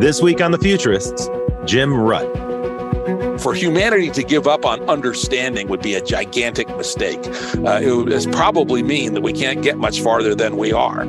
This week on The Futurists, Jim Rutt. For humanity to give up on understanding would be a gigantic mistake. It would probably mean that we can't get much farther than we are.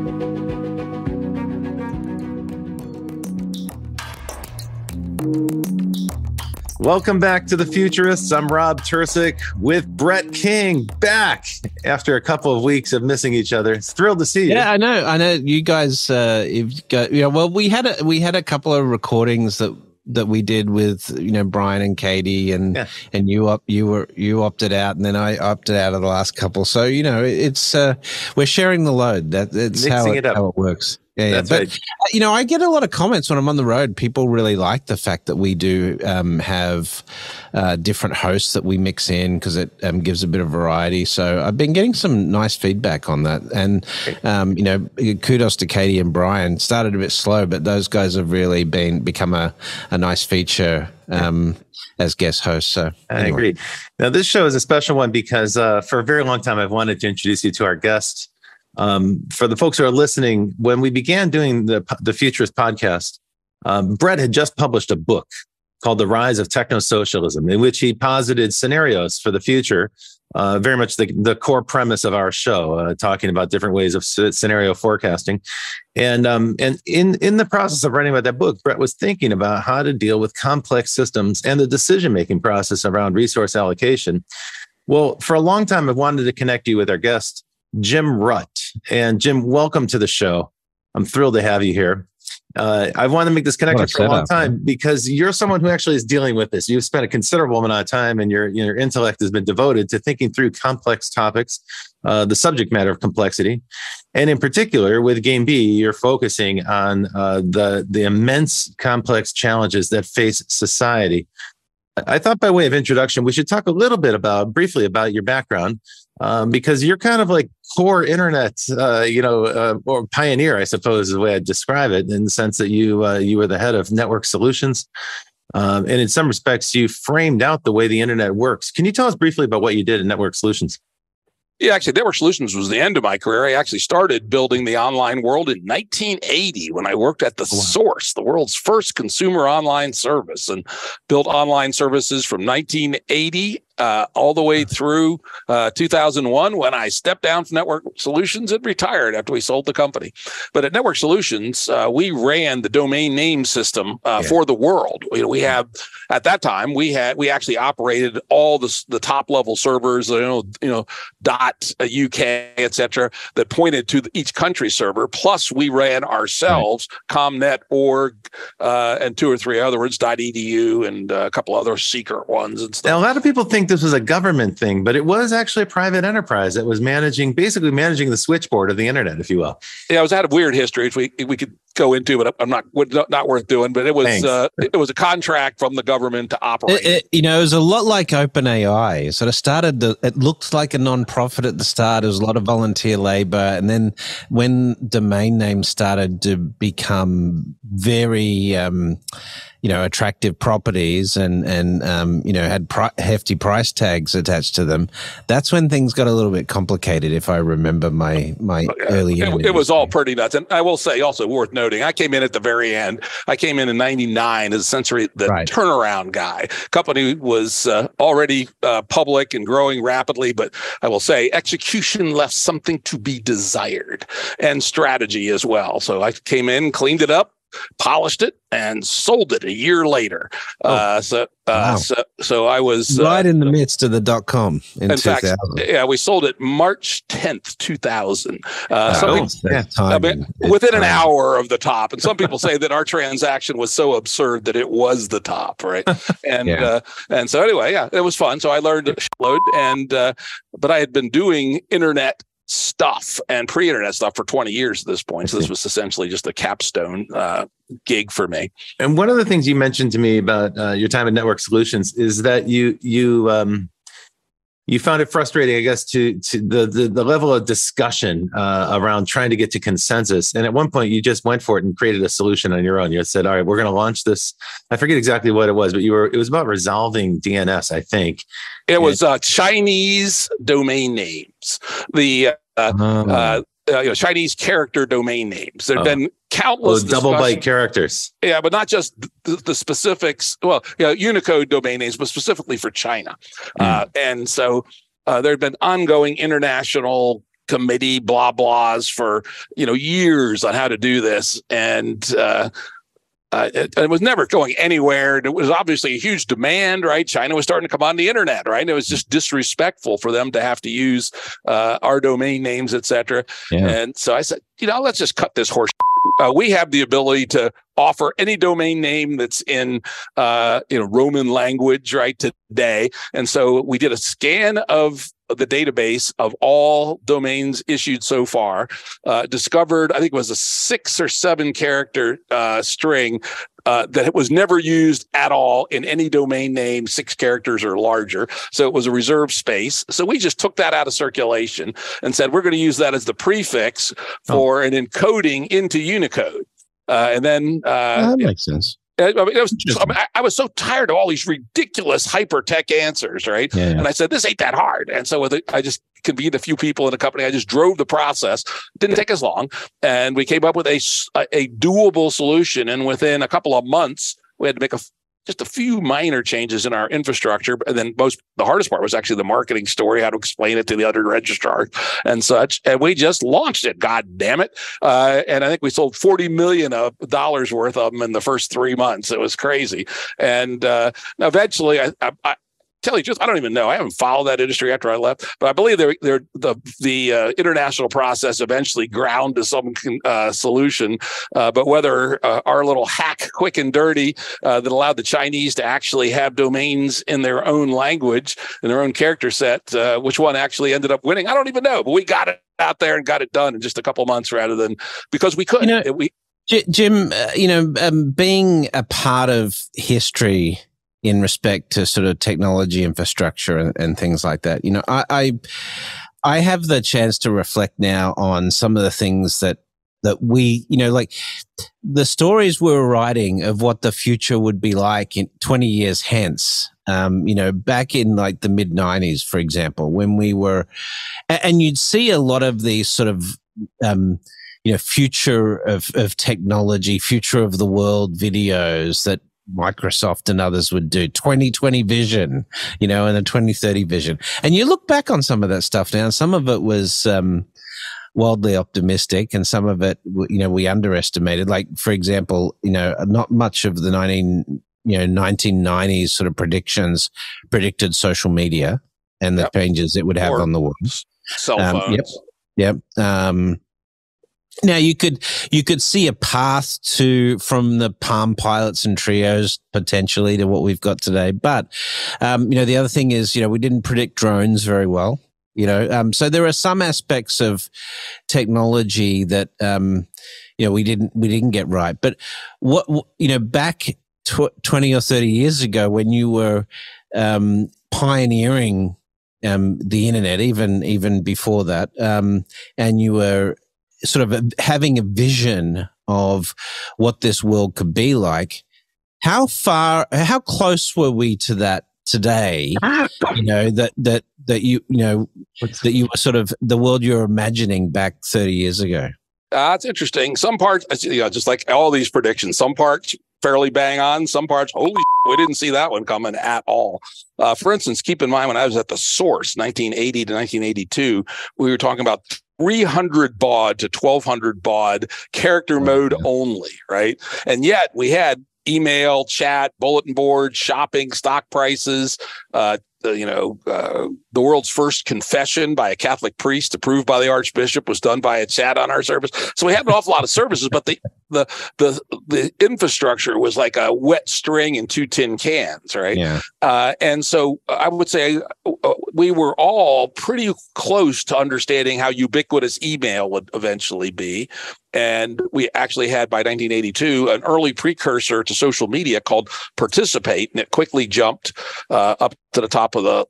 Welcome back to The Futurists. I'm Rob Tercek with Brett King, back after a couple of weeks of missing each other. Thrilled to see you. Yeah, I know. You guys, you've got, well, we had a couple of recordings that we did with, Brian and Katie, and you opted out, and then I opted out of the last couple. So it's we're sharing the load. That's how it works. Yeah, but right. I get a lot of comments when I'm on the road. People really like the fact that we do have different hosts that we mix in, because it gives a bit of variety. So I've been getting some nice feedback on that, and kudos to Katie and Brian. Started a bit slow, but those guys have really become a nice feature as guest hosts. So I agree. Now this show is a special one because for a very long time I've wanted to introduce you to our guest. For the folks who are listening, when we began doing the Futurist podcast, Brett had just published a book called The Rise of Techno-Socialism, in which he posited scenarios for the future, very much the core premise of our show, talking about different ways of scenario forecasting. And in the process of writing about that book, Brett was thinking about how to deal with complex systems and the decision-making process around resource allocation. Well, for a long time, I've wanted to connect you with our guest, Jim Rutt. And Jim, welcome to the show. I'm thrilled to have you here. I want to make this connection for a long time because you're someone who actually is dealing with this. You've spent a considerable amount of time, and your intellect has been devoted to thinking through complex topics, the subject matter of complexity. And in particular, with Game B, you're focusing on the immense complex challenges that face society. I thought by way of introduction, we should talk a little bit briefly about your background. Because you're kind of like core internet, or pioneer, I suppose is the way I'd describe it, in the sense that you were the head of network solutions. And in some respects, you framed out the way the internet works. Can you tell us briefly about what you did in network solutions? Yeah, actually, Network Solutions was the end of my career. I actually started building the online world in 1980 when I worked at The Source, the world's first consumer online service, and built online services from 1980 all the way through 2001, when I stepped down from Network Solutions and retired after we sold the company. But at Network Solutions, we ran the domain name system for the world. We have, at that time, we actually operated all the top level servers, .uk, etc., that pointed to each country server. Plus, we ran ourselves .com.net.org and two or three other ones, .edu, and a couple other secret ones and stuff. Now, a lot of people think this was a government thing, but it was actually a private enterprise that was basically managing the switchboard of the internet, if you will. Yeah, it was had a weird history, which we could go into, but I'm not worth doing. But it was it was a contract from the government to operate. It was a lot like OpenAI. It sort of started. It looked like a non-profit at the start. There was a lot of volunteer labor, and then when domain names started to become very attractive properties and had hefty price tags attached to them, that's when things got a little bit complicated, if I remember my early years. It was all pretty nuts. And I will say, also worth noting, I came in at the very end. I came in 99 as essentially the turnaround guy. Company was already public and growing rapidly, but I will say execution left something to be desired, and strategy as well. So I came in, cleaned it up, polished it, and sold it a year later. So I was right in the midst of the .com in 2000. Fact, we sold it March 10th, 2000. Within an hour of the top. And some people say that our transaction was so absurd that it was the top, right? And and so anyway, it was fun. So I learned a shitload, and but I had been doing internet stuff and pre-internet stuff for 20 years at this point. So this was essentially just a capstone gig for me. And one of the things you mentioned to me about your time at Network Solutions is that you found it frustrating, I guess, to the level of discussion around trying to get to consensus. And at one point, you just went for it and created a solution on your own. You said, "All right, we're going to launch this." I forget exactly what it was, but it was about resolving DNS, I think. It was Chinese domain names. The Chinese character domain names. There've been countless double byte characters. Yeah, but not just the specifics. Well, Unicode domain names, but specifically for China. And so there have been ongoing international committee blah blahs for years on how to do this, and it was never going anywhere. And it was obviously a huge demand, right? China was starting to come on the internet, right? And it was just disrespectful for them to have to use our domain names, et cetera. Yeah. And so I said, let's just cut this horse. We have the ability to offer any domain name that's in Roman language right today. And so we did a scan of the database of all domains issued so far, discovered, I think it was a 6 or 7 character string that was never used at all in any domain name, 6 characters or larger. So it was a reserved space. So we just took that out of circulation and said, we're going to use that as the prefix for an encoding into Unicode. And then that makes sense. I was so tired of all these ridiculous hypertech answers, right? Yeah. And I said, this ain't that hard. And so I just convened a few people in the company. I just drove the process. Didn't take as long. And we came up with a doable solution. And within a couple of months, we had to make just a few minor changes in our infrastructure. And then the hardest part was actually the marketing story, how to explain it to the other registrars and such. And we just launched it, God damn it. And I think we sold $40 million worth of them in the first 3 months. It was crazy. And eventually I tell you just, I don't even know. I haven't followed that industry after I left, but I believe the international process eventually ground to some solution. But whether our little hack, quick and dirty, that allowed the Chinese to actually have domains in their own language, in their own character set, which one actually ended up winning, I don't even know. But we got it out there and got it done in just a couple of months rather than because we could. Jim, being a part of history in respect to sort of technology infrastructure and things like that. I have the chance to reflect now on some of the things that we, like the stories we were writing of what the future would be like in 20 years hence. Back in like the mid 90s, for example, when we were, and you'd see a lot of these sort of, future of technology, future of the world videos that Microsoft and others would do 2020 vision, and a 2030 vision. And you look back on some of that stuff now, and some of it was wildly optimistic and some of it, we underestimated. Like, for example, not much of the 1990s sort of predicted social media and the changes it would have on the world. Cell phones. Yep. Now you could see a path from the Palm Pilots and Trios potentially to what we've got today. But, the other thing is, we didn't predict drones very well, so there are some aspects of technology that, we didn't get right. But back 20 or 30 years ago when you were, pioneering, the internet, even before that, and you were sort of having a vision of what this world could be like, how close were we to that today? That you were sort of the world you were imagining back 30 years ago. It's interesting. Some parts, just like all these predictions, some parts fairly bang on, some parts, holy shit, we didn't see that one coming at all. For instance, keep in mind when I was at the Source, 1980 to 1982, we were talking about 300 baud to 1200 baud character mode only, right? And yet we had email, chat, bulletin board, shopping, stock prices, the world's first confession by a Catholic priest approved by the Archbishop was done by a chat on our service. So we had an awful lot of services, but the infrastructure was like a wet string in 2 tin cans, right? Yeah. And so I would say we were all pretty close to understanding how ubiquitous email would eventually be. And we actually had, by 1982, an early precursor to social media called Participate, and it quickly jumped up to the top of the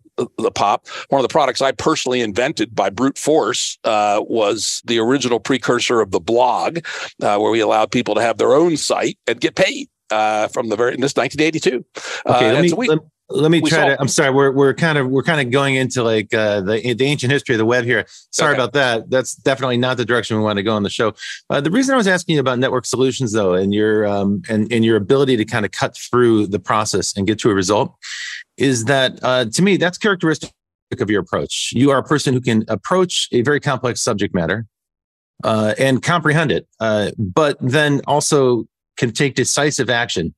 pop. One of the products I personally invented by brute force was the original precursor of the blog, where we allowed people to have their own site and get paid from this 1982. Okay, Let me try to. I'm sorry. We're kind of going into like the ancient history of the web here. Sorry about that. That's definitely not the direction we want to go on the show. The reason I was asking you about network solutions, though, and your and your ability to kind of cut through the process and get to a result, is that to me that's characteristic of your approach. You are a person who can approach a very complex subject matter and comprehend it, but then also can take decisive action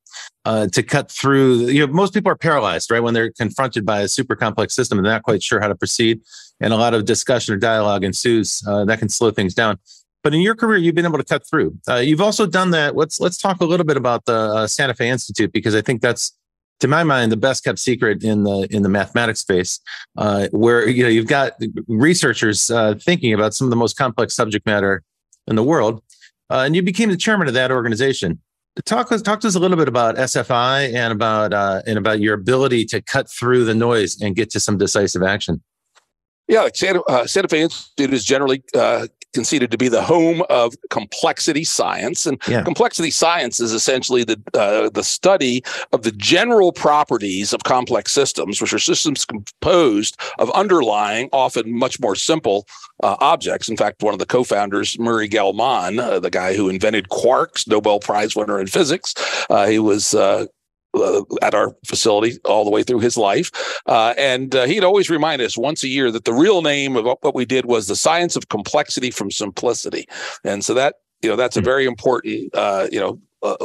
to cut through. Most people are paralyzed, right, when they're confronted by a super complex system and they're not quite sure how to proceed, and a lot of discussion or dialogue ensues that can slow things down. But in your career, you've been able to cut through. You've also done that. Let's talk a little bit about the Santa Fe Institute, because I think that's, to my mind, the best kept secret in the mathematics space, where you've got researchers thinking about some of the most complex subject matter in the world, and you became the chairman of that organization. Talk to us a little bit about SFI and about your ability to cut through the noise and get to some decisive action. Yeah, like Santa Fe Institute is generally conceded to be the home of complexity science, and complexity science is essentially the study of the general properties of complex systems, which are systems composed of underlying, often much more simple objects. In fact, one of the co-founders, Murray Gell-Mann, the guy who invented quarks, Nobel Prize winner in physics, he was at our facility all the way through his life. And he'd always remind us once a year that the real name of what we did was the science of complexity from simplicity. And so that, that's a very important,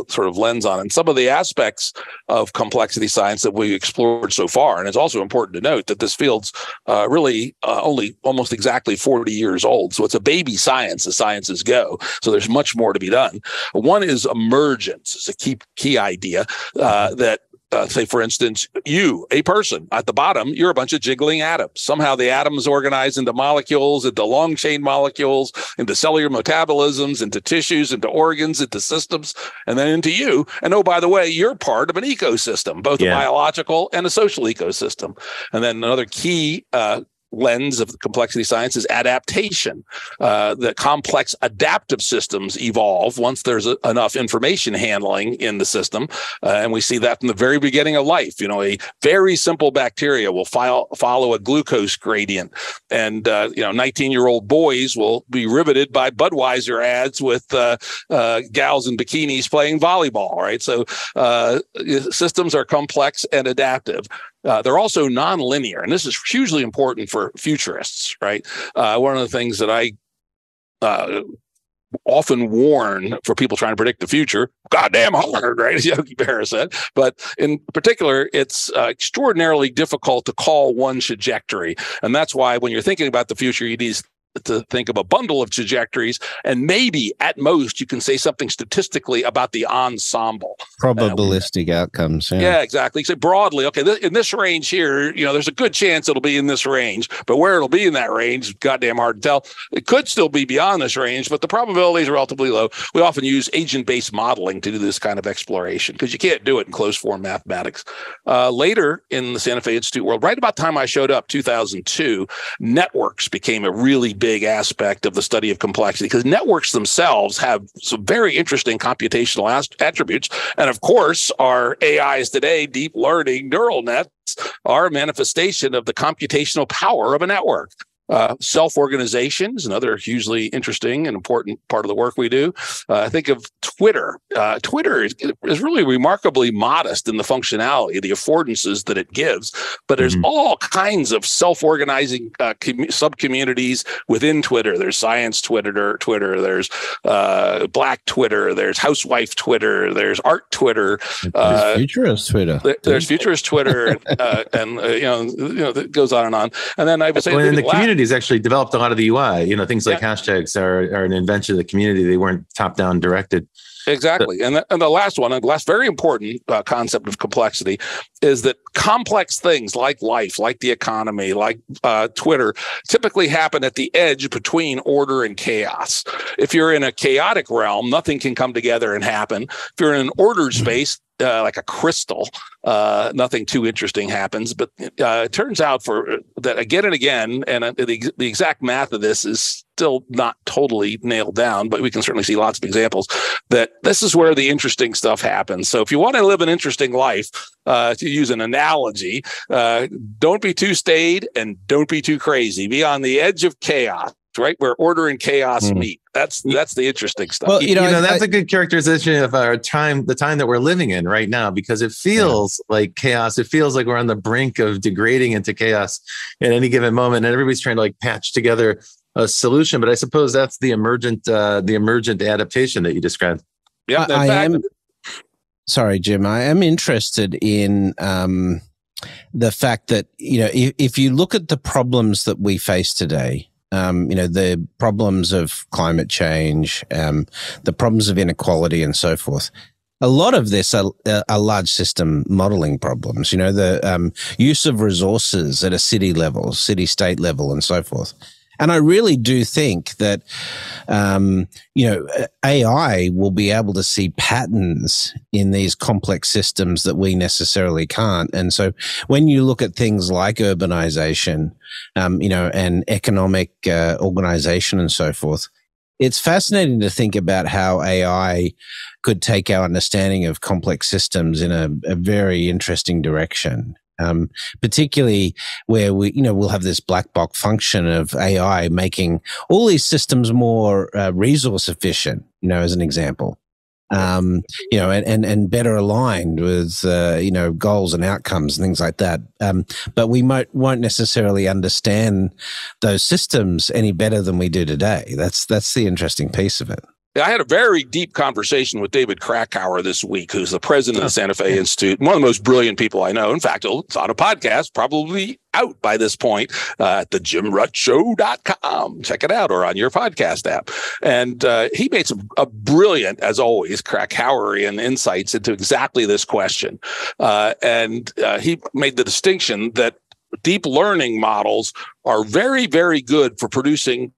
sort of lens on it. And some of the aspects of complexity science that we explored so far. And it's also important to note that this field's really only almost exactly 40 years old. So it's a baby science as sciences go. So there's much more to be done. One is emergence. It's a key idea that say, for instance, you, a person at the bottom, you're a bunch of jiggling atoms. Somehow the atoms organize into molecules, into long chain molecules, into cellular metabolisms, into tissues, into organs, into systems, and then into you. And oh, by the way, you're part of an ecosystem, both a biological and a social ecosystem. And then another key lens of complexity science is adaptation. The complex adaptive systems evolve once there's enough information handling in the system. And we see that from the very beginning of life. A very simple bacteria will follow a glucose gradient. And, 19-year-old boys will be riveted by Budweiser ads with gals in bikinis playing volleyball, right? So systems are complex and adaptive. They're also nonlinear, and this is hugely important for futurists, right? One of the things that I often warn for people trying to predict the future, goddamn hard, right? As Yogi Berra said. But in particular, it's extraordinarily difficult to call one trajectory. And that's why when you're thinking about the future, you need to think of a bundle of trajectories, and maybe at most you can say something statistically about the ensemble. Probabilistic outcomes. Yeah, exactly. So broadly, okay, in this range here, there's a good chance it'll be in this range, but where it'll be in that range is goddamn hard to tell. It could still be beyond this range, but the probabilities are relatively low. We often use agent-based modeling to do this kind of exploration because you can't do it in closed form mathematics. Later in the Santa Fe Institute world, right about the time I showed up, 2002, networks became a really big aspect of the study of complexity, because networks themselves have some very interesting computational attributes. And of course, our AIs today, deep learning neural nets, are a manifestation of the computational power of a network. Self-organization is another hugely interesting and important part of the work we do. Think of Twitter. Twitter is really remarkably modest in the functionality, the affordances that it gives, but there's all kinds of self-organizing sub-communities within Twitter. There's science Twitter, there's Black Twitter, there's housewife Twitter, there's art Twitter. There's futurist Twitter. There's futurist Twitter, and it goes on and on. And then I would say in the community has actually developed a lot of the UI. Things like hashtags are an invention of the community. They weren't top-down directed. Exactly. So, and the last very important concept of complexity is that complex things like life, like the economy, like Twitter, typically happen at the edge between order and chaos. If you're in a chaotic realm, nothing can come together and happen. If you're in an ordered space, like a crystal, nothing too interesting happens. But it turns out that again and again, and the exact math of this is still not totally nailed down, but we can certainly see lots of examples that this is where the interesting stuff happens. So if you want to live an interesting life, to use an analogy, don't be too staid and don't be too crazy. Be on the edge of chaos, right? Where order and chaos meet. That's the interesting stuff. Well, that's a good characterization of our time, the time that we're living in right now, because it feels like chaos. It feels like we're on the brink of degrading into chaos at any given moment, and everybody's trying to like patch together a solution. But I suppose that's the emergent adaptation that you described. Yeah, sorry, Jim. I am interested in the fact that if you look at the problems that we face today. The problems of climate change, the problems of inequality and so forth. A lot of this are large system modeling problems, the use of resources at a city level, city-state level and so forth. And I really do think that, AI will be able to see patterns in these complex systems that we necessarily can't. And so when you look at things like urbanization, and economic organization and so forth, it's fascinating to think about how AI could take our understanding of complex systems in a very interesting direction. Particularly where we'll have this black box function of AI making all these systems more resource efficient, as an example, and better aligned with, goals and outcomes and things like that. But we won't necessarily understand those systems any better than we do today. That's the interesting piece of it. I had a very deep conversation with David Krakauer this week, who's the president of the Santa Fe Institute, one of the most brilliant people I know. In fact, it's on a podcast, probably out by this point, at thejimruttshow.com. Check it out, or on your podcast app. And he made a brilliant, as always, Krakauerian insights into exactly this question. And he made the distinction that deep learning models are very, very good for producing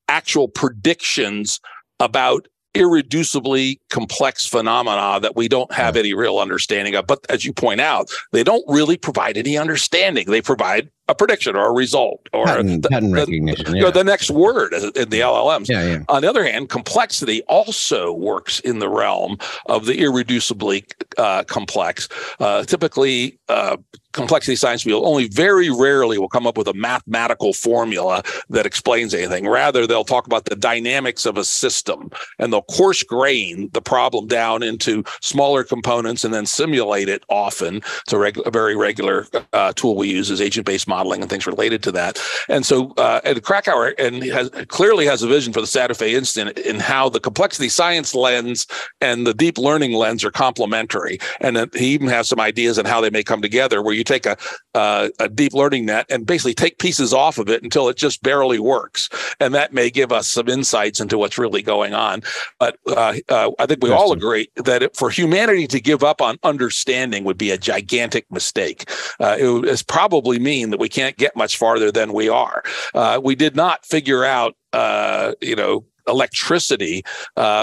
actual predictions about irreducibly complex phenomena that we don't have any real understanding of. But as you point out, they don't really provide any understanding. They provide a prediction or a result or pattern recognition, the next word in the LLMs. Yeah. On the other hand, complexity also works in the realm of the irreducibly complex. Typically, complexity science field only very rarely will come up with a mathematical formula that explains anything. Rather, they'll talk about the dynamics of a system, and they'll coarse grain the problem down into smaller components and then simulate it often. It's a very regular tool we use is agent-based modeling and things related to that. And so and Krakauer clearly has a vision for the Santa Fe Institute in how the complexity science lens and the deep learning lens are complementary. And he even has some ideas on how they may come together, where you take a deep learning net and basically take pieces off of it until it just barely works. And that may give us some insights into what's really going on. But I think we all agree that for humanity to give up on understanding would be a gigantic mistake. It would probably mean that we can't get much farther than we are. We did not figure out, electricity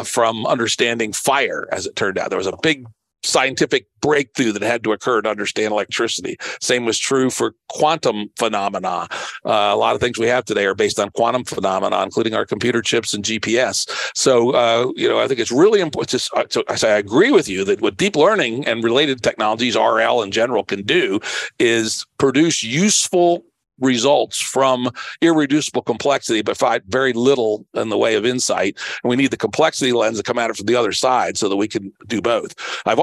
from understanding fire, as it turned out. There was a big scientific breakthrough that had to occur to understand electricity. Same was true for quantum phenomena. A lot of things we have today are based on quantum phenomena, including our computer chips and GPS. So, I think it's really important. I agree with you that what deep learning and related technologies, RL in general, can do is produce useful results from irreducible complexity, but find very little in the way of insight. And we need the complexity lens to come at it from the other side so that we can do both. I've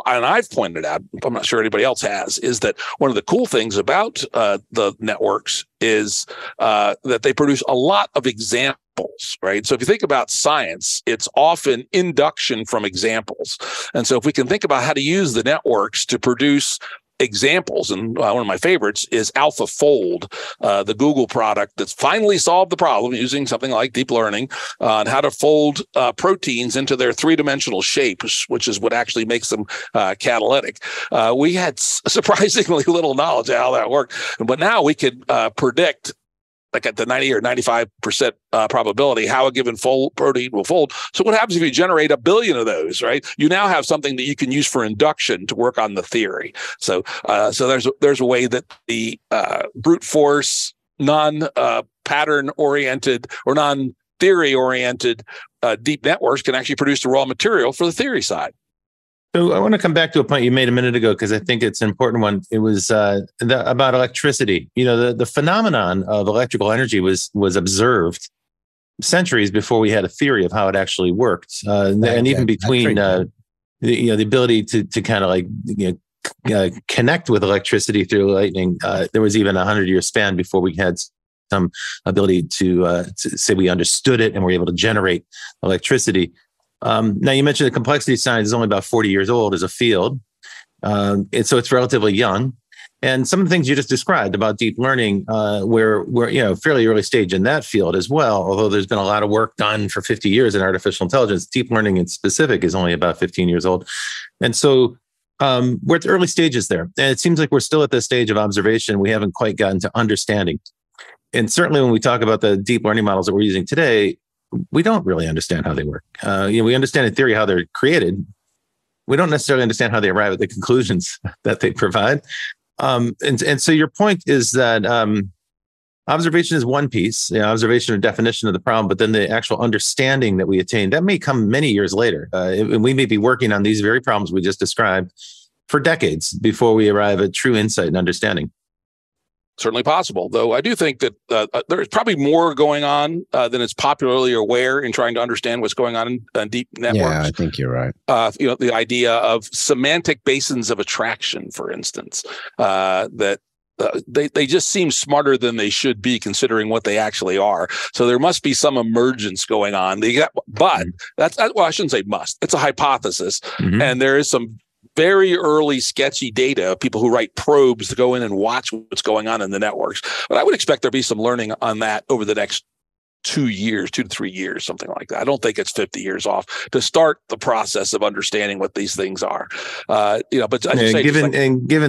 pointed out, I'm not sure anybody else has, is that one of the cool things about the networks is that they produce a lot of examples. Right. So if you think about science, it's often induction from examples. And so if we can think about how to use the networks to produce examples, and one of my favorites is AlphaFold, the Google product that's finally solved the problem using something like deep learning on how to fold proteins into their three-dimensional shapes, which is what actually makes them catalytic. We had surprisingly little knowledge of how that worked, but now we could predict, like at the 90 or 95% probability, how a given protein will fold. So what happens if you generate 1 billion of those, right? You now have something that you can use for induction to work on the theory. So there's a way that the brute force, non-pattern oriented or theory-oriented deep networks can actually produce the raw material for the theory side. So I want to come back to a point you made a minute ago, because I think it's an important one. It was about electricity. The phenomenon of electrical energy was observed centuries before we had a theory of how it actually worked. And even between the ability to kind of like connect with electricity through lightning, there was even a 100-year span before we had some ability to say we understood it and were able to generate electricity. Now, you mentioned the complexity science is only about 40 years old as a field. So it's relatively young. And some of the things you just described about deep learning, we're fairly early stage in that field as well. Although there's been a lot of work done for 50 years in artificial intelligence, deep learning in specific is only about 15 years old. And so we're at the early stages there. And it seems like we're still at this stage of observation. We haven't quite gotten to understanding. And certainly when we talk about the deep learning models that we're using today, we don't really understand how they work. We understand in theory how they're created. We don't necessarily understand how they arrive at the conclusions that they provide. And so your point is that observation is one piece, observation or definition of the problem, but then the actual understanding that we attain, that may come many years later. And we may be working on these very problems we just described for decades before we arrive at true insight and understanding. Certainly possible, though I do think that there's probably more going on than is popularly aware in trying to understand what's going on in deep networks. Yeah, I think you're right. The idea of semantic basins of attraction, for instance, that they just seem smarter than they should be considering what they actually are. So there must be some emergence going on. But I shouldn't say must. It's a hypothesis, and there is some very early sketchy data, people who write probes to go in and watch what's going on in the networks. But I would expect there'll be some learning on that over the next 2 to 3 years, something like that. I don't think it's 50 years off to start the process of understanding what these things are. But given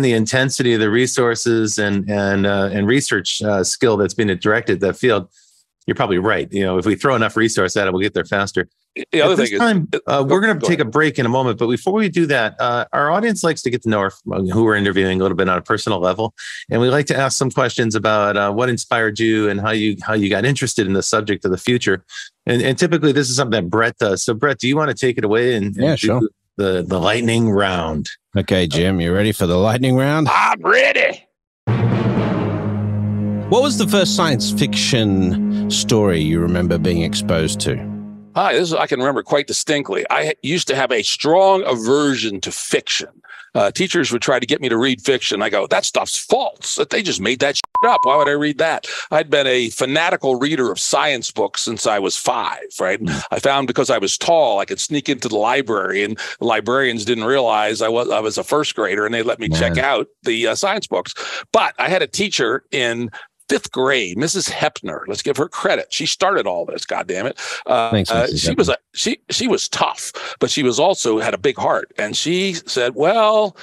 the intensity of the resources and research skill that's been directed at that field, you're probably right. If we throw enough resource at it, we'll get there faster. The other thing we're going to take a break in a moment, but before we do that, our audience likes to get to know who we're interviewing a little bit on a personal level, and we like to ask some questions about what inspired you and how you got interested in the subject of the future. And typically, this is something that Brett does. So, Brett, do you want to take it away and sure. do the lightning round? Okay, Jim, you ready for the lightning round? I'm ready. What was the first science fiction story you remember being exposed to? Hi, I can remember quite distinctly. I used to have a strong aversion to fiction. Teachers would try to get me to read fiction. I go, that stuff's false. They just made that shit up. Why would I read that? I'd been a fanatical reader of science books since I was 5, right? I found because I was tall, I could sneak into the library, and the librarians didn't realize I was a first grader, and they let me check out the science books. But I had a teacher in 5th grade, Mrs. Hepner. Let's give her credit. She started all this. God damn it! Thanks, she was tough, but she was also had a big heart. And she said, "Well,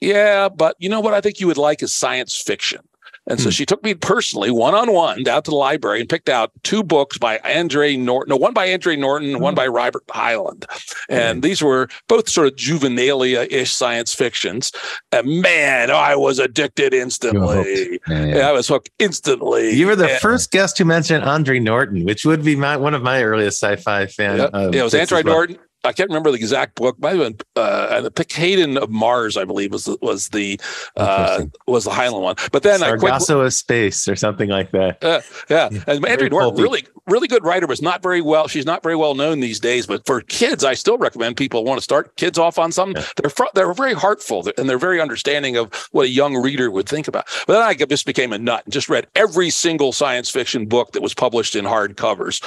yeah, but you know what? I think you would like is science fiction." And so she took me personally, one-on-one, down to the library and picked out 2 books by Andre Norton. No, one by Andre Norton, one by Robert Hyland. And these were both sort of juvenilia-ish science fictions. And man, I was addicted instantly. I was hooked instantly. You were the first guest who mentioned Andre Norton, which would be one of my earliest sci-fi fans. It was Andre Norton. I can't remember the exact book. Might have been the Picadon of Mars, I believe, was the Highland one. But then Sargasso of Space or something like that. And Andrew Norton, really good writer, was not very well. She's not very well known these days. But for kids, I still recommend people want to start kids off on something. Yeah. They're very heartful and they're very understanding of what a young reader would think about. But then I just became a nut and just read every single science fiction book that was published in hardcovers,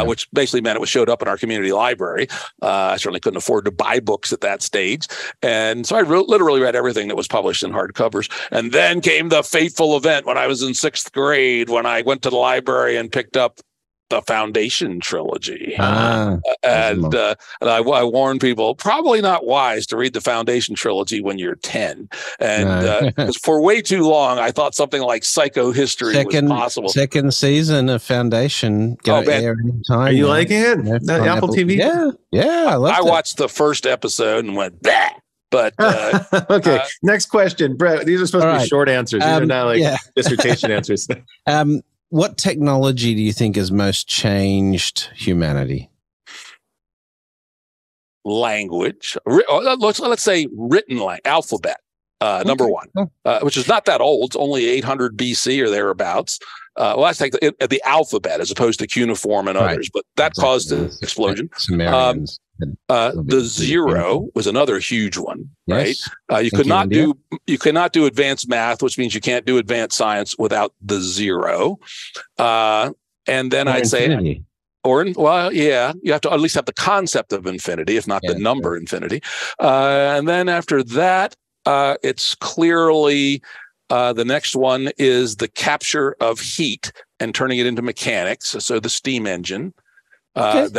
which basically meant it showed up in our community library. I certainly couldn't afford to buy books at that stage. And so I literally read everything that was published in hardcovers. And then came the fateful event when I was in 6th grade, when I went to the library and picked up the Foundation trilogy. And I warn people, probably not wise to read the Foundation trilogy when you're 10. And for way too long, I thought something like psychohistory was possible. Second season of Foundation. Are you liking it? Apple TV? Yeah. I watched the first episode and went, bah! But okay, next question, Brett. These are supposed to be short answers. These are not like dissertation answers. what technology do you think has most changed humanity? Language. Let's say written alphabet. Number one, which is not that old. It's only 800 BC or thereabouts. Well, I think the alphabet as opposed to cuneiform and others, but that caused an explosion. The zero was another huge one, right? You cannot do advanced math, which means you can't do advanced science without the zero. And then I'd say, you have to at least have the concept of infinity, if not the number infinity. And then after that, it's clearly the next one is the capture of heat and turning it into mechanics. So the steam engine. That's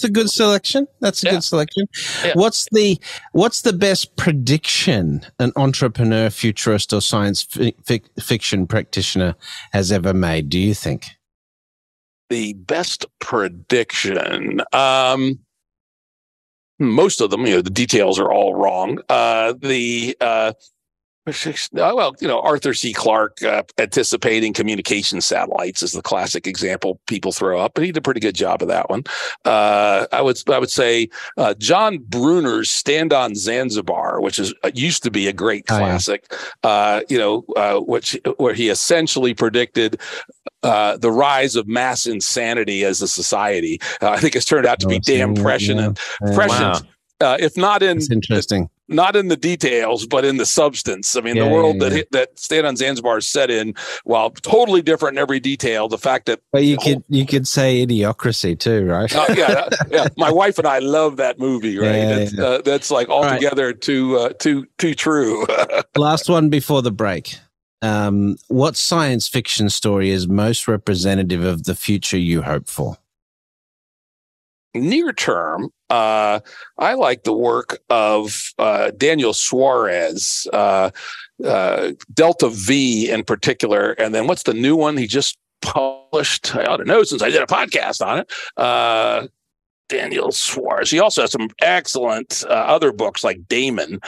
a good selection. That's a good selection. Yeah. What's the best prediction an entrepreneur, futurist, or science fiction practitioner has ever made, do you think? The best prediction. Most of them, the details are all wrong. Arthur C. Clarke anticipating communication satellites is the classic example people throw up, but he did a pretty good job of that one. I would say John Brunner's Stand on Zanzibar, which used to be a great classic, where he essentially predicted the rise of mass insanity as a society. I think it's turned out to be damn prescient. Prescient. If not in interesting. Not in the details, but in the substance. I mean, the world that Stand on Zanzibar is set in, while totally different in every detail, the fact that... But you could say Idiocracy too, right? My wife and I love that movie, right? That's like altogether too true. Last one before the break. What science fiction story is most representative of the future you hope for? Near term, I like the work of Daniel Suarez, Delta V in particular. And then what's the new one he just published? I ought to know since I did a podcast on it. Daniel Suarez. He also has some excellent other books like Damon,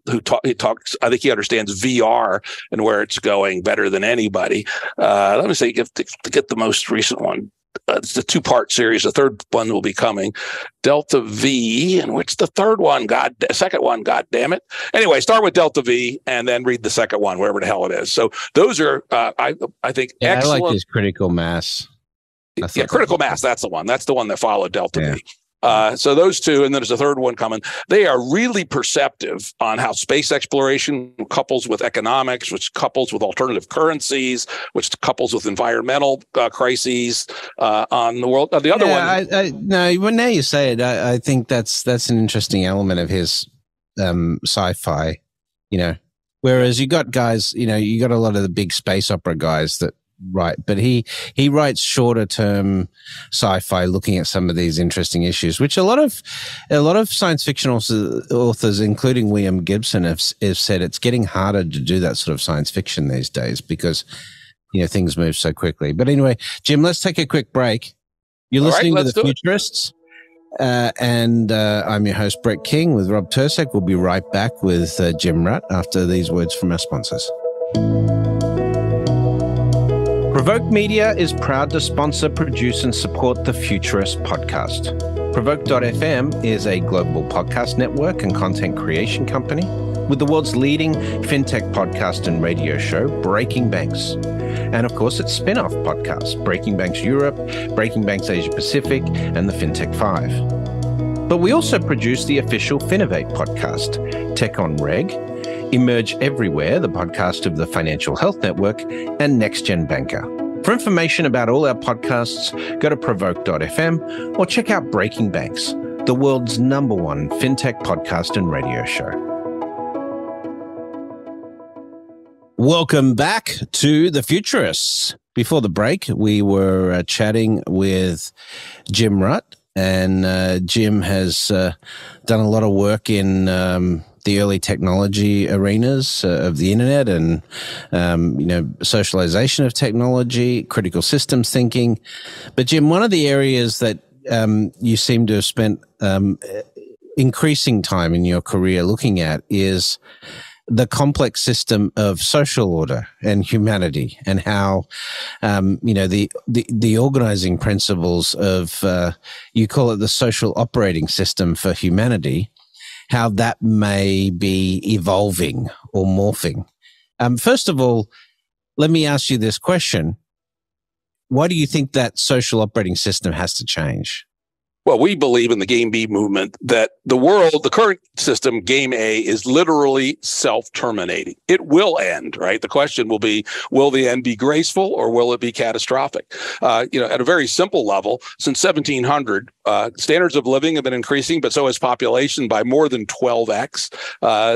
he talks. I think he understands VR and where it's going better than anybody. Let me say, to get the most recent one. It's a 2-part series. The third one will be coming. Delta V, and what's the third one? Second one, God damn it. Anyway, start with Delta V and then read the second one, wherever the hell it is. So those are, I think, excellent. I like this Critical Mass. Critical Mass. That's the one. That's the one that followed Delta V. So those two, and then there's a third one coming. They are really perceptive on how space exploration couples with economics, which couples with alternative currencies, which couples with environmental crises on the world. The other one, well, now you say it, I think that's an interesting element of his sci-fi. Whereas you got guys, you got a lot of the big space opera guys that. Right, but he writes shorter term sci-fi, looking at some of these interesting issues, which a lot of science fiction authors, including William Gibson, have said it's getting harder to do that sort of science fiction these days because things move so quickly. But anyway, Jim, let's take a quick break. You're listening to the Futurists, and I'm your host Brett King with Rob Tercek. We'll be right back with Jim Rutt after these words from our sponsors. Provoke Media is proud to sponsor, produce, and support the Futurist podcast. Provoke.fm is a global podcast network and content creation company with the world's leading fintech podcast and radio show, Breaking Banks. And of course, its spin-off podcasts, Breaking Banks Europe, Breaking Banks Asia Pacific, and the FinTech 5. But we also produce the official Finovate podcast, Tech on Reg, Emerge Everywhere, the podcast of the Financial Health Network, and Next Gen Banker. For information about all our podcasts, go to provoke.fm or check out Breaking Banks, the world's #1 fintech podcast and radio show. Welcome back to the Futurists. Before the break, we were chatting with Jim Rutt, and Jim has done a lot of work in the early technology arenas of the internet and, socialization of technology, critical systems thinking. But Jim, one of the areas that you seem to have spent increasing time in your career looking at is the complex system of social order and humanity, and how the organizing principles of you call it the social operating system for humanity, how that may be evolving or morphing. First of all, let me ask you this question. Why do you think that social operating system has to change? Well, we believe in the Game B movement that the current system, Game A, is literally self-terminating. It will end, right? The question will be, will the end be graceful or will it be catastrophic? At a very simple level, since 1700, standards of living have been increasing, but so has population by more than 12x.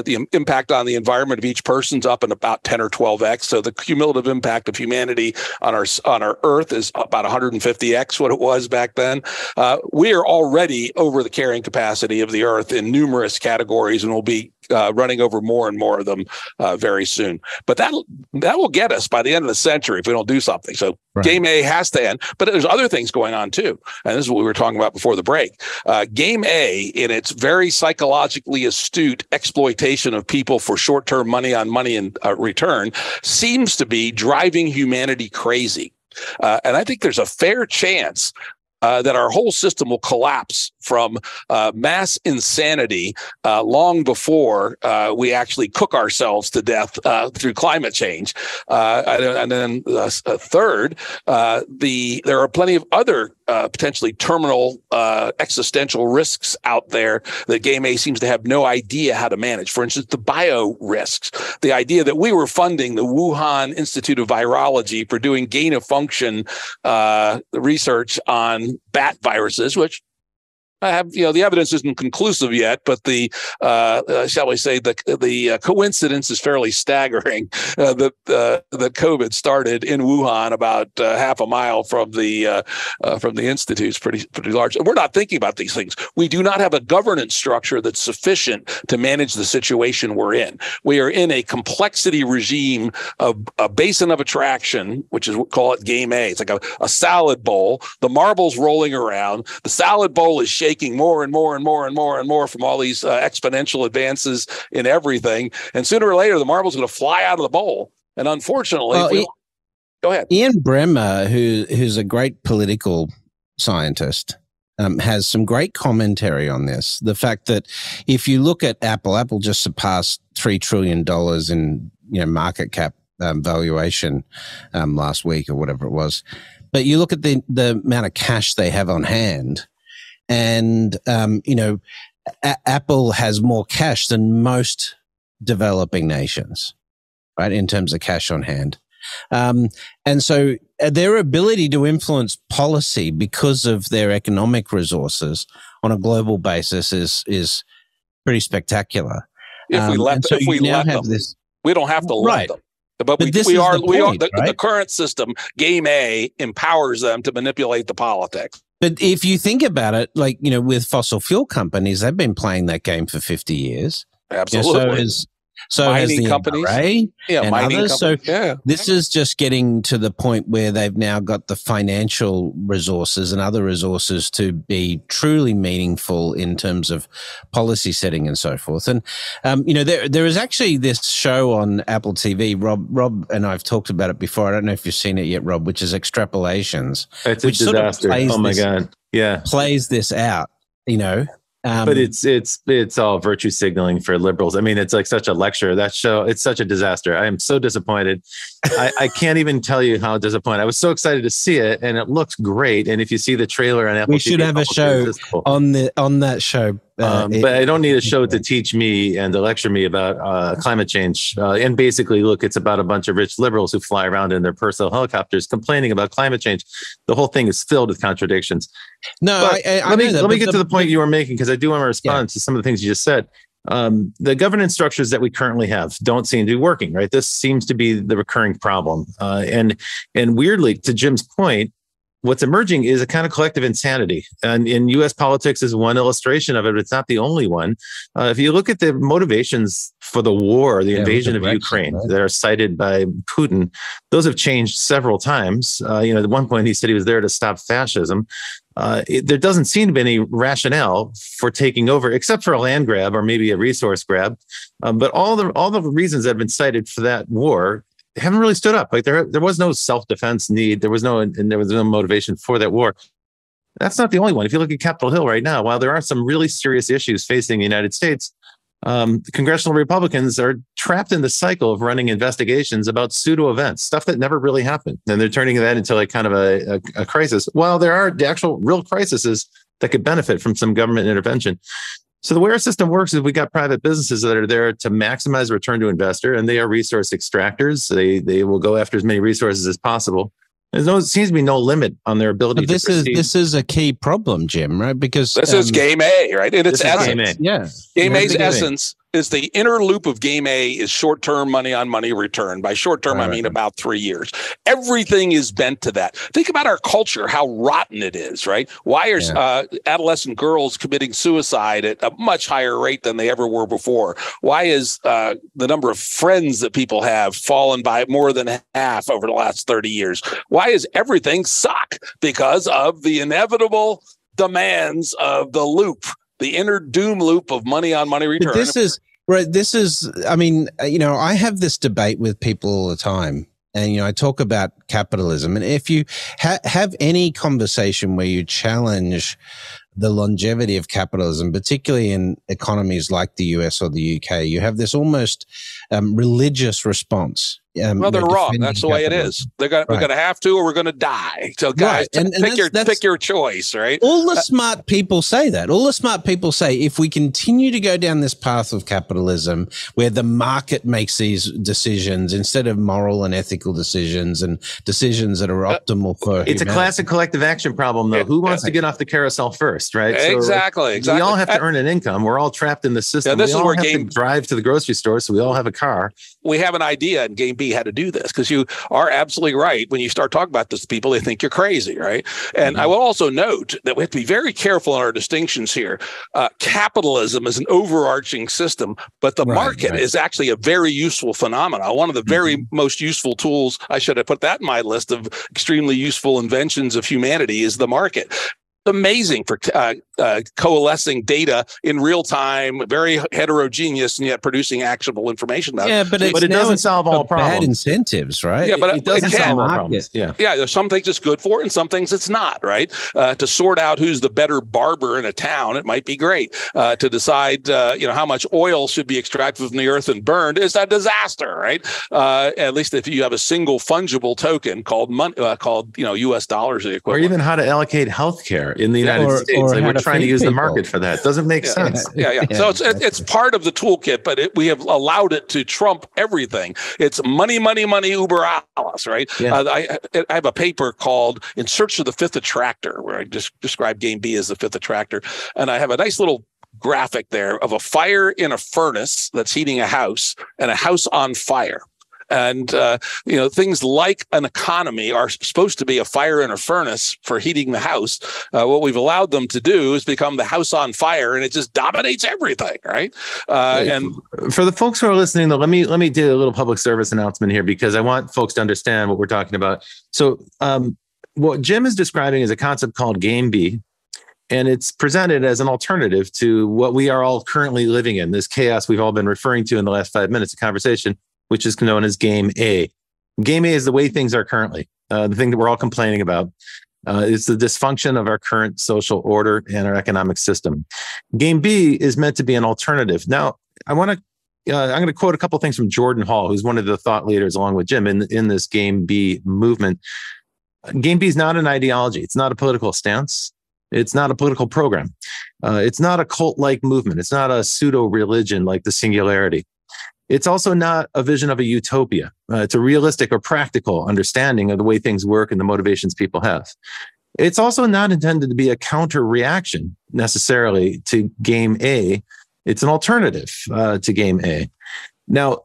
The impact on the environment of each person's up in about 10 or 12x. So the cumulative impact of humanity on our Earth is about 150x what it was back then. We are already over the carrying capacity of the Earth in numerous categories, and will be running over more and more of them very soon. But that will get us by the end of the century if we don't do something. So right. Game A has to end. But there's other things going on too, and this is what we were talking about before the break. Game A, in its very psychologically astute exploitation of people for short-term money on money and return, seems to be driving humanity crazy. And I think there's a fair chance that our whole system will collapse from mass insanity long before we actually cook ourselves to death through climate change. And then third, there are plenty of other potentially terminal existential risks out there that Game A seems to have no idea how to manage. For instance, the bio risks, the idea that we were funding the Wuhan Institute of Virology for doing gain of function research on bat viruses, which I have, the evidence isn't conclusive yet, but the shall we say, the coincidence is fairly staggering that COVID started in Wuhan, about half a mile from the institute's pretty large. And we're not thinking about these things. We do not have a governance structure that's sufficient to manage the situation we're in. We are in a complexity regime of a basin of attraction, which is, call it Game A. It's like a salad bowl. The marbles rolling around. The salad bowl is shaking more and more and more and more and more from all these exponential advances in everything. And sooner or later, the marble's going to fly out of the bowl. And unfortunately, go ahead. Ian Bremmer, who's a great political scientist, has some great commentary on this. The fact that if you look at Apple just surpassed $3 trillion in market cap valuation last week or whatever it was. But you look at the amount of cash they have on hand, and, Apple has more cash than most developing nations, right, in terms of cash on hand. And so their ability to influence policy because of their economic resources on a global basis is pretty spectacular. If we let them, we don't have to let them. But the current system, Game A, empowers them to manipulate the politics. But if you think about it, with fossil fuel companies, they've been playing that game for 50 years. Absolutely. So has the companies, NRA and others. So this is just getting to the point where they've now got the financial resources and other resources to be truly meaningful in terms of policy setting and so forth. And there is actually this show on Apple TV. Rob and I've talked about it before. I don't know if you've seen it yet, Rob, which is Extrapolations. It's a disaster. Oh my God! Yeah, plays this out. But it's all virtue signaling for liberals. I mean, it's like such a lecture. That show, it's such a disaster. I am so disappointed. I can't even tell you how disappointed. I was so excited to see it, and it looks great. And if you see the trailer on Apple we should TV, have a show on that show. But I don't need a show to teach me and to lecture me about climate change. And basically, look, it's about a bunch of rich liberals who fly around in their personal helicopters complaining about climate change. The whole thing is filled with contradictions. No, let me get to the point you were making, because I do want to respond to some of the things you just said. The governance structures that we currently have don't seem to be working, right? This seems to be the recurring problem. And weirdly, to Jim's point, what's emerging is a kind of collective insanity. And in U.S. politics is one illustration of it, but it's not the only one. If you look at the motivations for the war, the invasion of Ukraine, right, that are cited by Putin, those have changed several times. At one point he said he was there to stop fascism. There doesn't seem to be any rationale for taking over, except for a land grab or maybe a resource grab. But all the reasons that have been cited for that war haven't really stood up. Like there was no self-defense need. There was no motivation for that war. That's not the only one. If you look at Capitol Hill right now, while there are some really serious issues facing the United States, congressional Republicans are trapped in the cycle of running investigations about pseudo events, stuff that never really happened. And they're turning that into like kind of a crisis. While there are the actual real crises that could benefit from some government intervention. So the way our system works is we got private businesses that are there to maximize return to investor, and they are resource extractors. They will go after as many resources as possible. Seems to be no limit on their ability to proceed. This is a key problem, Jim, right? Because this is game A, right? In its essence. Game A's essence is the inner loop of game A is short-term money on money return. By short-term, I mean about 3 years. Everything is bent to that. Think about our culture, how rotten it is, right? Why are adolescent girls committing suicide at a much higher rate than they ever were before? Why is the number of friends that people have fallen by more than half over the last 30 years? Why is everything suck? Because of the inevitable demands of the loop, the inner doom loop of money on money return. But this is, I mean, I have this debate with people all the time. And, I talk about capitalism. And if you have any conversation where you challenge the longevity of capitalism, particularly in economies like the US or the UK, you have this almost religious response. Well, they're wrong. That's the way it is. We're going to have to, or we're going to die. So, guys, pick your choice, right? All the smart people say that. All the smart people say if we continue to go down this path of capitalism, where the market makes these decisions instead of moral and ethical decisions and decisions that are optimal for it's humanity. A classic collective action problem, though. Who wants to get off the carousel first, right? Exactly. We all have to earn an income. We're all trapped in the system. This we is all where have to drive to the grocery store, so we all have a car. We have an idea in Game B how to do this, because you are absolutely right. When you start talking about this to people, they think you're crazy, right? And I will also note that we have to be very careful in our distinctions here. Capitalism is an overarching system, but the market is actually a very useful phenomenon. One of the very most useful tools, I should have put that in my list of extremely useful inventions of humanity, is the market. Amazing for coalescing data in real time, very heterogeneous, and yet producing actionable information. But it doesn't solve all problems. Bad incentives, right? Yeah, but it doesn't solve all problems. Yeah, there's some things it's good for, and some things it's not. Right? To sort out who's the better barber in a town, it might be great. To decide, how much oil should be extracted from the earth and burned is a disaster. Right? At least if you have a single fungible token called money, U.S. dollars, the equivalent. Or even how to allocate healthcare in the United States. Like we're trying to use the market for that. Doesn't make sense. Yeah. So it's part of the toolkit, but we have allowed it to trump everything. It's money, uber alles, right? Yeah. I have a paper called In Search of the Fifth Attractor, where I just describe Game B as the fifth attractor. And I have a nice little graphic there of a fire in a furnace that's heating a house and a house on fire. And, things like an economy are supposed to be a fire in a furnace for heating the house. What we've allowed them to do is become the house on fire, and it just dominates everything, right? And for the folks who are listening, though, let me do a little public service announcement here, because I want folks to understand what we're talking about. So what Jim is describing is a concept called Game B. And it's presented as an alternative to what we are all currently living in, this chaos we've all been referring to in the last 5 minutes of conversation, which is known as Game A. Game A is the way things are currently. The thing that we're all complaining about is the dysfunction of our current social order and our economic system. Game B is meant to be an alternative. Now, I'm going to quote a couple of things from Jordan Hall, who's one of the thought leaders along with Jim in this Game B movement. Game B is not an ideology. It's not a political stance. It's not a political program. It's not a cult-like movement. It's not a pseudo-religion like the Singularity. It's also not a vision of a utopia. It's a realistic or practical understanding of the way things work and the motivations people have. It's also not intended to be a counter reaction necessarily to Game A. It's an alternative to Game A. Now,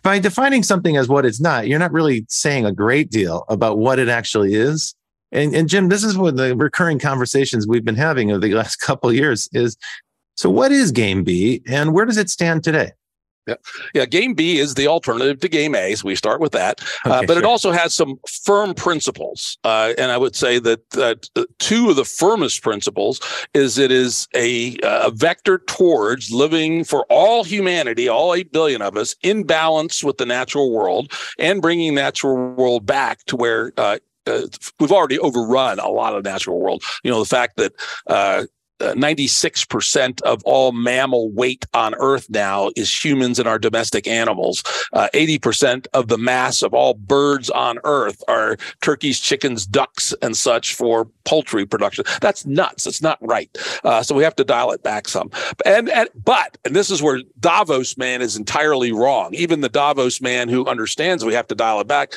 by defining something as what it's not, you're not really saying a great deal about what it actually is. And Jim, this is one of the recurring conversations we've been having over the last couple of years is, so what is Game B and where does it stand today? Yeah. Game B is the alternative to Game A. So we start with that. Okay, but it also has some firm principles. And I would say that two of the firmest principles is it is a vector towards living for all humanity, all 8 billion of us, in balance with the natural world and bringing natural world back to where we've already overrun a lot of natural world. The fact that 96% of all mammal weight on Earth now is humans and our domestic animals. 80% of the mass of all birds on Earth are turkeys, chickens, ducks, and such for poultry production. That's nuts. It's not right. So we have to dial it back some. And this is where Davos man is entirely wrong. Even the Davos man who understands we have to dial it back,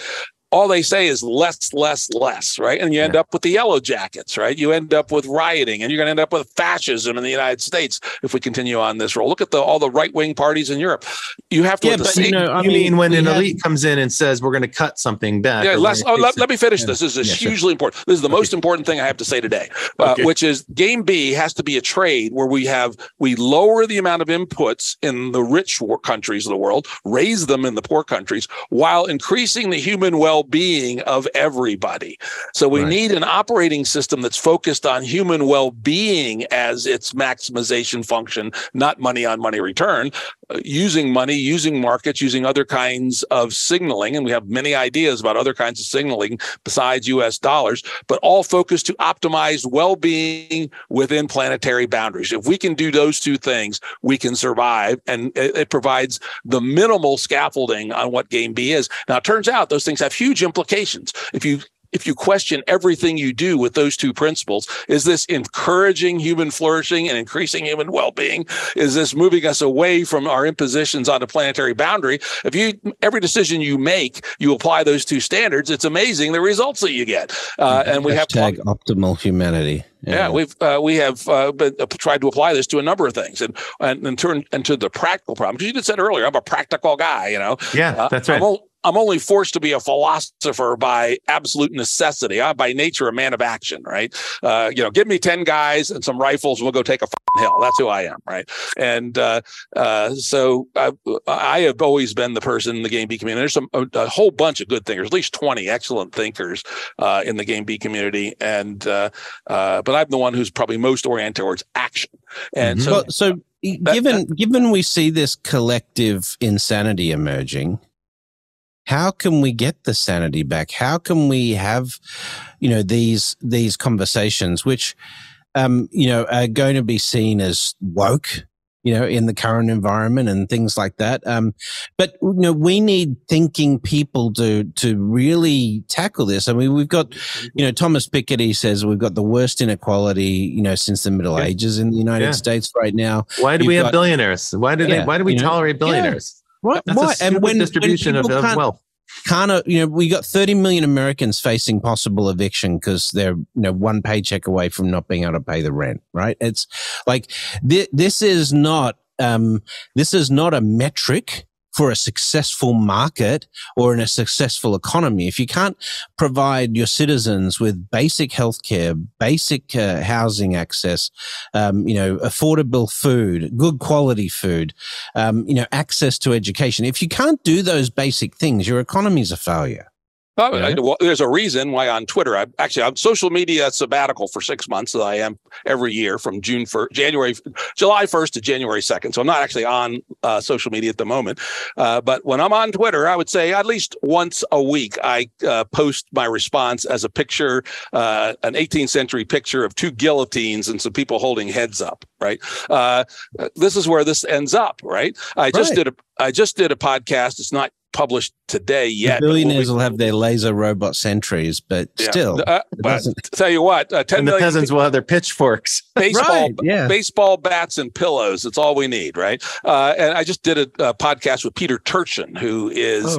all they say is less, less, less, right? And you end up with the yellow jackets, right? You end up with rioting, and you're going to end up with fascism in the United States if we continue on this roll. Look at all the right-wing parties in Europe. You have to. Yeah, but I mean, when an elite comes in and says we're going to cut something back. Yeah, let me finish this. This is hugely important. This is the most important thing I have to say today, which is Game B has to be a trade where we lower the amount of inputs in the rich countries of the world, raise them in the poor countries, while increasing the human well-being of everybody. So we need an operating system that's focused on human well-being as its maximization function, not money on money return, using money, using markets, using other kinds of signaling. And we have many ideas about other kinds of signaling besides US dollars, but all focused to optimize well-being within planetary boundaries. If we can do those two things, we can survive. And it provides the minimal scaffolding on what Game B is. Now, it turns out those things have huge implications. If you question everything you do with those two principles, is this encouraging human flourishing and increasing human well-being? Is this moving us away from our impositions on a planetary boundary? Every decision you make, you apply those two standards, it's amazing the results that you get. And we have optimal humanity. Yeah, we have tried to apply this to a number of things and turn into the practical problem. Because you just said earlier, I'm a practical guy, Yeah, that's right. I'm only forced to be a philosopher by absolute necessity. I'm by nature a man of action, right? Give me 10 guys and some rifles, and we'll go take a hill. That's who I am, right? And so I have always been the person in the Game B community. There's a whole bunch of good thinkers, at least 20 excellent thinkers in the Game B community, and but I'm the one who's probably most oriented towards action. And given we see this collective insanity emerging, how can we get the sanity back? How can we have, these conversations which, are going to be seen as woke, in the current environment and things like that. But we need thinking people to really tackle this. I mean, we've got, Thomas Piketty says we've got the worst inequality, since the Middle Ages in the United States right now. Why do we have billionaires? Why do we tolerate billionaires? Right. That's a stupid distribution of wealth. We got 30 million Americans facing possible eviction because they're one paycheck away from not being able to pay the rent, right? It's like this is not a metric for a successful market or in a successful economy. If you can't provide your citizens with basic healthcare, basic housing access, affordable food, good quality food, access to education, if you can't do those basic things, your economy is a failure. Well, there's a reason why on Twitter, I'm social media sabbatical for 6 months that I am every year from July 1st to January 2nd. So I'm not actually on social media at the moment. But when I'm on Twitter, I would say at least once a week, I post my response as a picture, an 18th century picture of two guillotines and some people holding heads up. Right. This is where this ends up. Right. I just did a podcast. It's not published today yet. The billionaires will have their laser robot sentries, but still. But tell you what, 10 and the million peasants will have their pitchforks. Baseball bats and pillows. It's all we need, right? And I just did a podcast with Peter Tercek, who is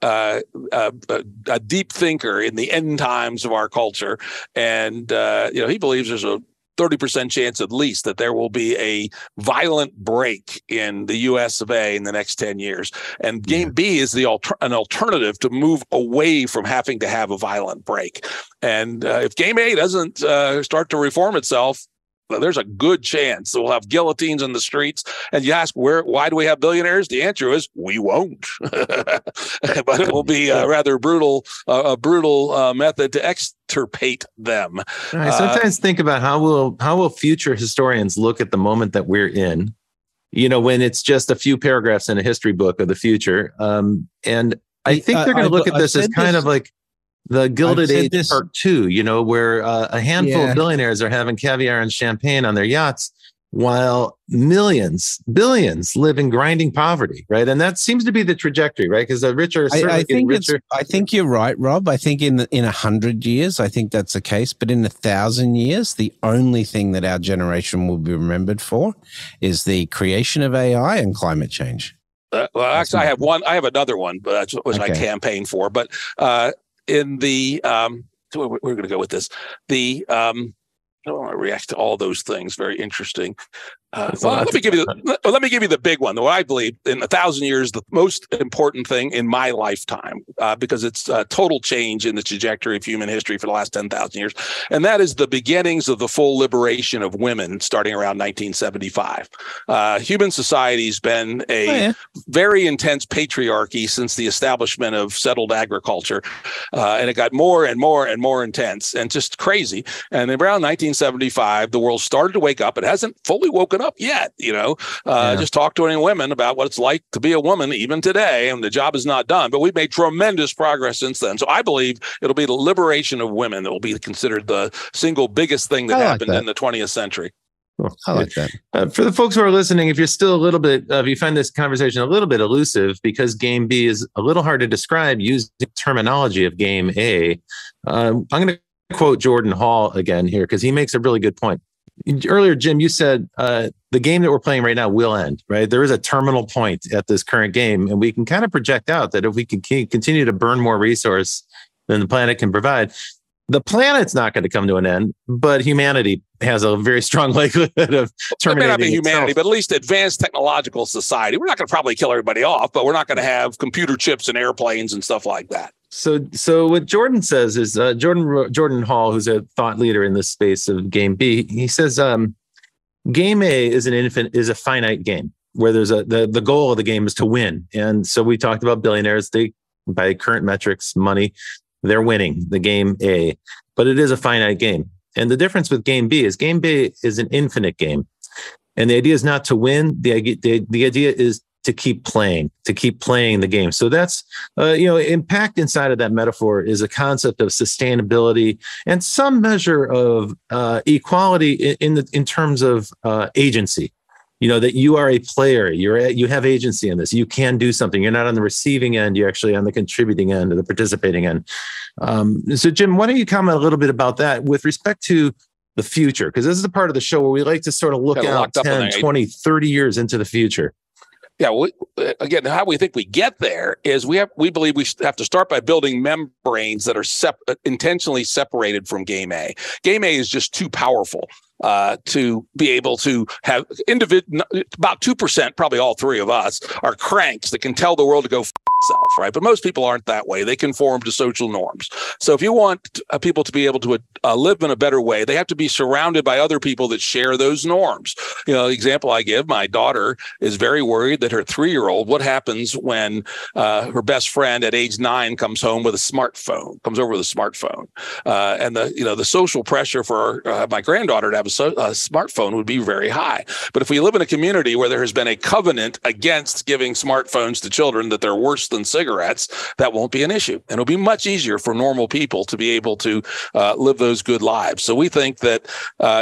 a deep thinker in the end times of our culture, and he believes there's 30% chance at least that there will be a violent break in the US of A in the next 10 years. And game B is an alternative to move away from having to have a violent break. And if game A doesn't start to reform itself, there's a good chance that we'll have guillotines in the streets. And you ask, why do we have billionaires? The answer is we won't. But it will be a rather brutal method to extirpate them. I sometimes think about how will future historians look at the moment that we're in, when it's just a few paragraphs in a history book of the future. And I think they're going to look at this as kind of like the Gilded Age Part 2, where a handful of billionaires are having caviar and champagne on their yachts while billions live in grinding poverty, right? And that seems to be the trajectory, right? Because the rich are certainly getting richer. I think you're right, Rob. I think in 100 years, I think that's the case. But in 1,000 years, the only thing that our generation will be remembered for is the creation of AI and climate change. Well, actually, I have another one, but which I campaign for. But in the we're going to go with this. I don't want to react to all those things. Very interesting. Let me give you the big one. What I believe in 1,000 years, the most important thing in my lifetime, because it's a total change in the trajectory of human history for the last 10,000 years, and that is the beginnings of the full liberation of women, starting around 1975. Human society's been a very intense patriarchy since the establishment of settled agriculture, and it got more and more and more intense and just crazy. And around 1975, the world started to wake up. It hasn't fully woken up yet, just talk to any women about what it's like to be a woman even today, and the job is not done, but we've made tremendous progress since then. So I believe it'll be the liberation of women that will be considered the single biggest thing that happened in the 20th century. Cool. I like that. For the folks who are listening, if you're still a little bit, if you find this conversation a little bit elusive because game B is a little hard to describe using terminology of game A, I'm going to quote Jordan Hall again here because he makes a really good point. Earlier, Jim, you said the game that we're playing right now will end, right? There is a terminal point at this current game, and we can kind of project out that if we can continue to burn more resource than the planet can provide, the planet's not going to come to an end, but humanity has a very strong likelihood of terminating. It may not be humanity, but at least advanced technological society. We're not going to probably kill everybody off, but we're not going to have computer chips and airplanes and stuff like that. So what Jordan says is Jordan Hall, who's a thought leader in this space of game B, he says game A is a finite game where there's the goal of the game is to win. And so we talked about billionaires. They, by current metrics, money, they're winning the game A, but it is a finite game. And the difference with game B is an infinite game. And the idea is not to win. The idea is to keep playing the game. So that's, impact inside of that metaphor is a concept of sustainability and some measure of equality in terms of agency. That you are a player, you have agency in this. You can do something. You're not on the receiving end. You're actually on the contributing end or the participating end. So Jim, why don't you comment a little bit about that with respect to the future? Because this is the part of the show where we like to sort of look out 10, 20, 30 years into the future. Yeah, again, how we think we get there is we believe we have to start by building membranes that are intentionally separated from game A. Game A is just too powerful to be able to have about 2%, probably all three of us, are cranks that can tell the world to go itself, right? But most people aren't that way. They conform to social norms. So if you want people to be able to live in a better way, they have to be surrounded by other people that share those norms. The example I give, my daughter is very worried that her 3-year-old, what happens when her best friend at age 9 comes over with a smartphone, and the social pressure for my granddaughter to have a smartphone would be very high. But if we live in a community where there has been a covenant against giving smartphones to children that they're worse than cigarettes, that won't be an issue. And it'll be much easier for normal people to be able to live those good lives. So we think that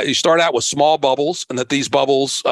you start out with small bubbles and that these bubbles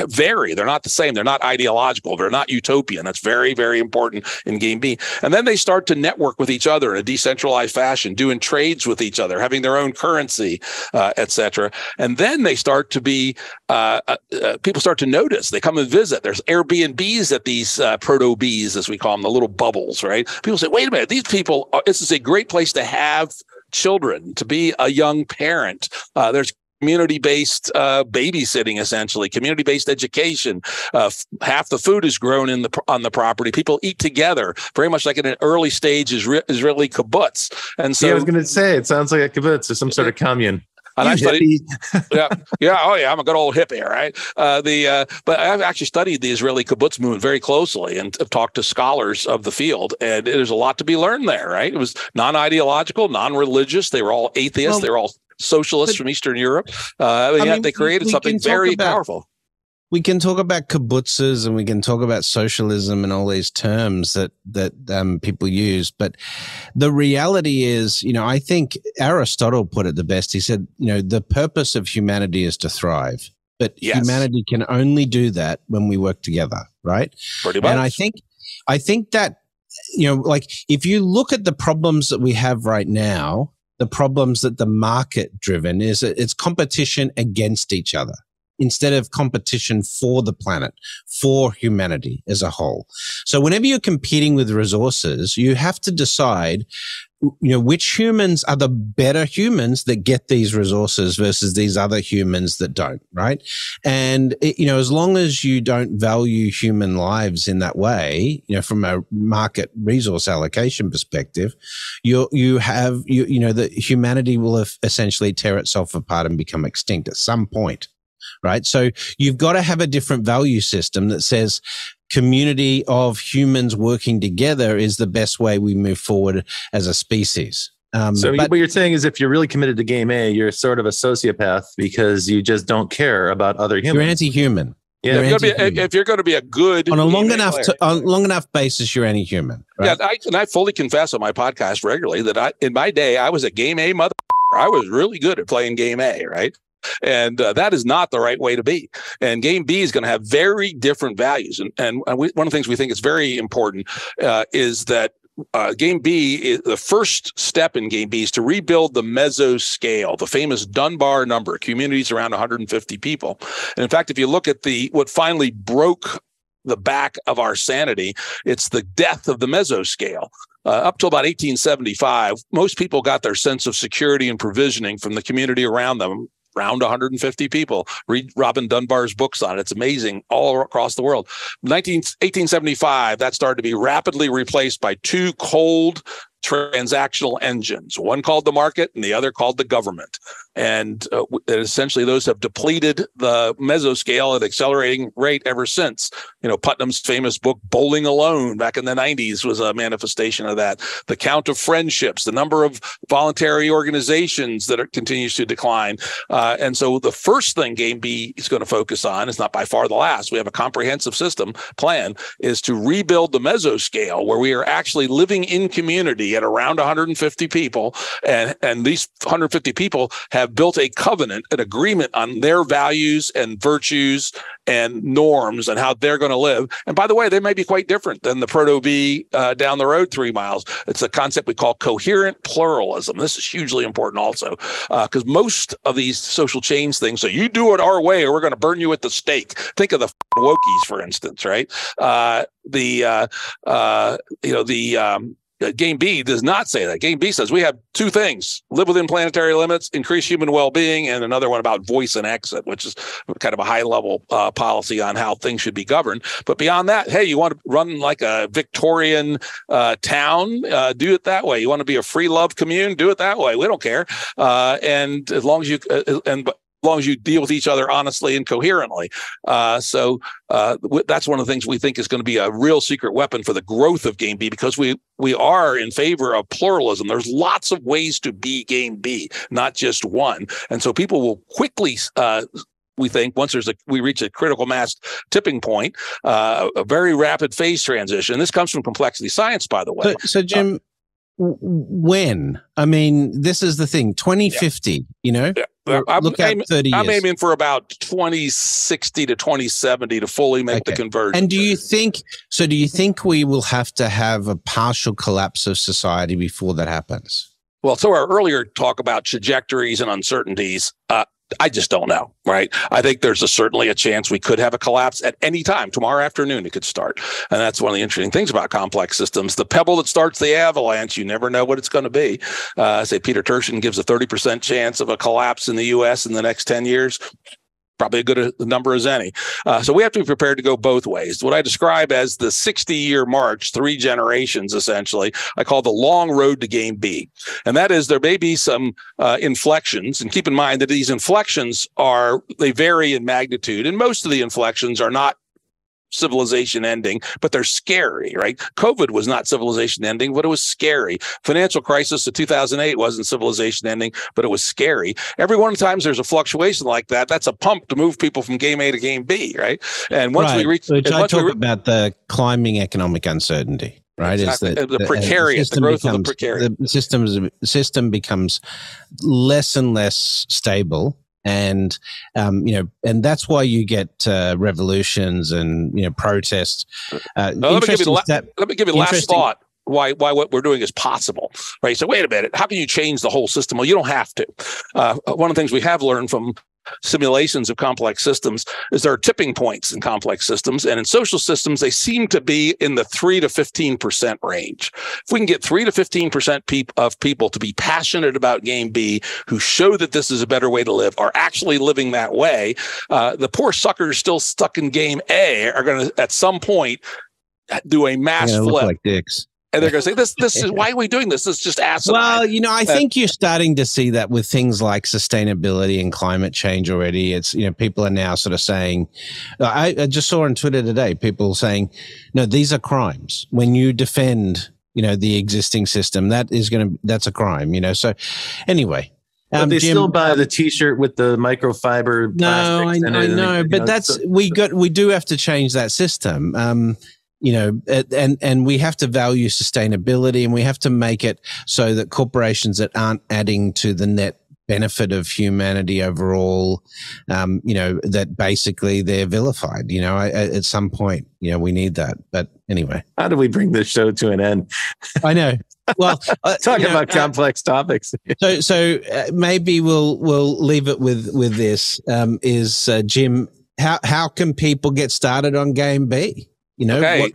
vary. They're not the same. They're not ideological. They're not utopian. That's very, very important in game B. And then they start to network with each other in a decentralized fashion, doing trades with each other, having their own currency, etc. And then they start to be, people start to notice. They come and visit. There's Airbnbs at these proto-Bs, as we call them, the little bubbles, right? People say, wait a minute, these people, this is a great place to have children, to be a young parent. There's community-based babysitting, essentially community-based education. Half the food is grown on the property. People eat together, very much like in an early stage Israeli kibbutz. And so, I was going to say, it sounds like a kibbutz or some sort of commune. And I studied, I'm a good old hippie, right? But I've actually studied the Israeli kibbutz movement very closely and have talked to scholars of the field, and there's a lot to be learned there, right? It was non-ideological, non-religious. They were all atheists. They were all socialists from Eastern Europe. They created something very powerful. We can talk about kibbutzes and we can talk about socialism and all these terms that people use. But the reality is, I think Aristotle put it the best. He said, the purpose of humanity is to thrive. But humanity can only do that when we work together, right? Pretty much. And I think that, like if you look at the problems that we have right now, the problems that the market driven is it's competition against each other, instead of competition for the planet, for humanity as a whole. So whenever you're competing with resources, you have to decide, which humans are the better humans that get these resources versus these other humans that don't, right? And, as long as you don't value human lives in that way, from a market resource allocation perspective, that humanity will essentially tear itself apart and become extinct at some point. Right. So you've got to have a different value system that says community of humans working together is the best way we move forward as a species. What you're saying is if you're really committed to game A, you're sort of a sociopath because you just don't care about other humans. You're anti-human. Yeah. If you're going to be a good on a long enough basis, you're anti-human. Right? Yeah, and I fully confess on my podcast regularly that in my day I was a game A mother. I was really good at playing game A, right? And that is not the right way to be. And game B is going to have very different values. And one of the things we think is very important is that game B, is the first step in game B is to rebuild the mesoscale, the famous Dunbar number, communities around 150 people. And in fact, if you look at what finally broke the back of our sanity, it's the death of the mesoscale. Up till about 1875, most people got their sense of security and provisioning from the community around them. Around 150 people. Read Robin Dunbar's books on it. It's amazing all across the world. 1875, that started to be rapidly replaced by two cold transactional engines, one called the market and the other called the government. And essentially those have depleted the mesoscale at an accelerating rate ever since. Putnam's famous book, Bowling Alone, back in the 90s was a manifestation of that. The count of friendships, the number of voluntary organizations that continues to decline. And so the first thing Game B is going to focus on, it's not by far the last, we have a comprehensive system plan, is to rebuild the mesoscale where we are actually living in community at around 150 people. And these 150 people have built a covenant, an agreement on their values and virtues and norms and how they're going to live. And by the way, they may be quite different than the proto-B down the road 3 miles. It's a concept we call coherent pluralism. This is hugely important also because most of these social change things, so you do it our way or we're going to burn you at the stake. Think of the wokies, for instance, right? Game B does not say that. Game B says we have two things: live within planetary limits, increase human well-being, and another one about voice and exit, which is kind of a high-level policy on how things should be governed. But beyond that, hey, you want to run like a Victorian town? Do it that way. You want to be a free love commune? Do it that way. We don't care. And as long as you as long as you deal with each other honestly and coherently. So that's one of the things we think is going to be a real secret weapon for the growth of Game B, because we are in favor of pluralism. There's lots of ways to be Game B, not just one. And so people will quickly we think once we reach a critical mass tipping point, a very rapid phase transition. This comes from complexity science, by the way. So Jim, when? I mean, this is the thing, 2050, you know? Yeah. Look at 30 years. I'm aiming for about 2060 to 2070 to fully make the conversion. And do you think we will have to have a partial collapse of society before that happens? Well, so our earlier talk about trajectories and uncertainties, I just don't know, right? I think there's certainly a chance we could have a collapse at any time. Tomorrow afternoon, it could start. And that's one of the interesting things about complex systems. The pebble that starts the avalanche, you never know what it's going to be. Say Peter Tercek gives a 30% chance of a collapse in the U.S. in the next 10 years. Probably a good number as any. So we have to be prepared to go both ways. What I describe as the 60-year march, 3 generations, essentially, I call the long road to game B. And that is there may be some inflections. And keep in mind that these inflections they vary in magnitude. And most of the inflections are not civilization ending, but they're scary, right? COVID was not civilization ending, but it was scary. Financial crisis of 2008 wasn't civilization ending, but it was scary. Every one of the times there's a fluctuation like that, that's a pump to move people from game A to game B, right? And once we reach, which I talk about the climbing economic uncertainty. Right, exactly. Is the precarious, the growth of the precarious. The system becomes less and less stable. And, and that's why you get revolutions and, protests. Let me give you the last thought why what we're doing is possible, right? So wait a minute, how can you change the whole system? Well, you don't have to. One of the things we have learned from simulations of complex systems is there are tipping points in complex systems, and in social systems they seem to be in the 3 to 15% range. If we can get 3 to 15% of people to be passionate about game B, who show that this is a better way to live, are actually living that way, the poor suckers still stuck in game A are going to at some point do a mass flip. Look like dicks. And they're going to say, this is, why are we doing this? This is just asinine. Well, I think you're starting to see that with things like sustainability and climate change already. It's, people are now sort of saying, I just saw on Twitter today, people saying, no, these are crimes. When you defend, the existing system, that's a crime, so anyway. But they Jim, still buy the T-shirt with the microfiber. No, I know, but we do have to change that system. And we have to value sustainability, and we have to make it so that corporations that aren't adding to the net benefit of humanity overall, that basically they're vilified, at some point, we need that. But anyway. How do we bring this show to an end? I know. Well, talking about complex topics. So maybe we'll leave it with this, Jim, how can people get started on game B? Okay.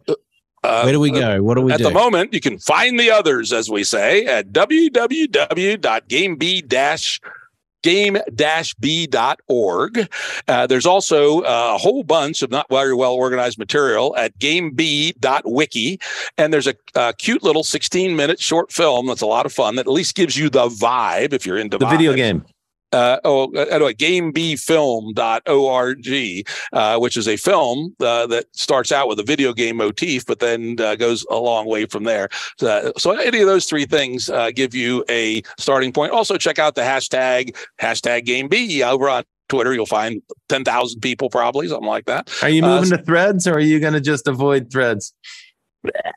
Where do we go? What do we do? At the moment, you can find the others, as we say, at www.game-b.org. There's also a whole bunch of not very well-organized material at gameb.wiki. And there's a cute little 16-minute short film that's a lot of fun that at least gives you the vibe if you're into the video game. gamebfilm.org, which is a film that starts out with a video game motif, but then goes a long way from there. So any of those 3 things give you a starting point. Also, check out the hashtag GameB over on Twitter. You'll find 10,000 people, probably something like that. Are you moving to Threads, or are you going to just avoid Threads?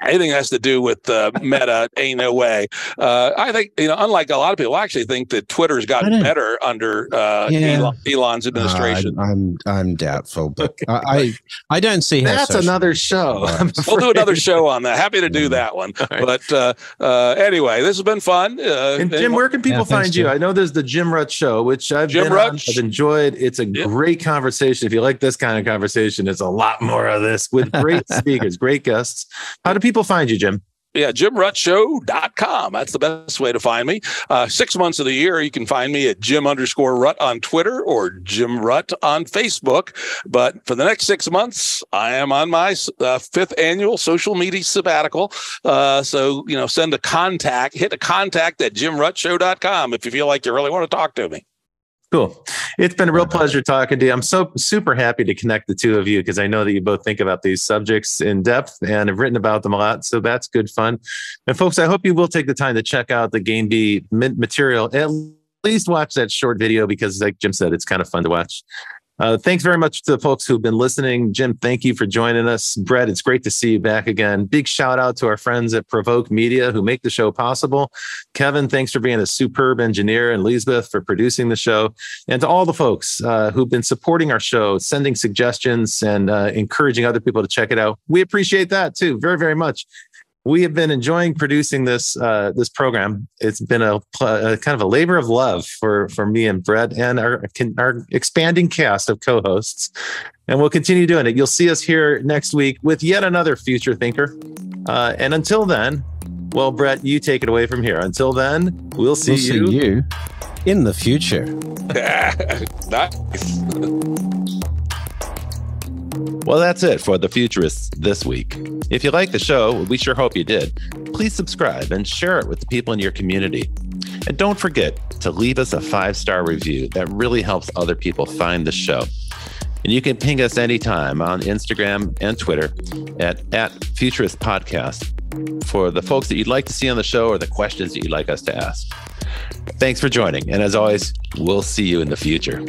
Anything has to do with Meta, ain't no way. I think, unlike a lot of people, I actually think that Twitter's gotten better under Elon's administration. I'm doubtful, but I don't see how that's another show. We'll do another show on that. Happy to do that one. Right. But anyway, this has been fun. And Jim, where can people find you? I know there's the Jim Rutt Show, which I've enjoyed. It's a great conversation. If you like this kind of conversation, it's a lot more of this with great speakers, great guests. How do people find you, Jim? Yeah, JimRuttShow.com. That's the best way to find me. 6 months of the year, you can find me at Jim_Rutt on Twitter or Jim Rutt on Facebook. But for the next 6 months, I am on my 5th annual social media sabbatical. So, hit a contact at JimRuttShow.com if you feel like you really want to talk to me. Cool. It's been a real pleasure talking to you. I'm so super happy to connect the two of you because I know that you both think about these subjects in depth and have written about them a lot. So that's good fun. And folks, I hope you will take the time to check out the Game B material. At least watch that short video because, like Jim said, it's kind of fun to watch. Thanks very much to the folks who've been listening. Jim, thank you for joining us. Brett, it's great to see you back again. Big shout out to our friends at Provoke Media who make the show possible. Kevin, thanks for being a superb engineer, and Lisbeth for producing the show. And to all the folks who've been supporting our show, sending suggestions and encouraging other people to check it out. We appreciate that too, very, very much. We have been enjoying producing this program. It's been a kind of a labor of love for me and Brett and our expanding cast of co-hosts. And we'll continue doing it. You'll see us here next week with yet another future thinker. And until then, well, Brett, you take it away from here. Until then, we'll see you in the future. Nice. Well, that's it for the Futurists this week. If you like the show, we sure hope you did. Please subscribe and share it with the people in your community. And don't forget to leave us a 5-star review. That really helps other people find the show. And you can ping us anytime on Instagram and Twitter at Futurist Podcast for the folks that you'd like to see on the show or the questions that you'd like us to ask. Thanks for joining. And as always, we'll see you in the future.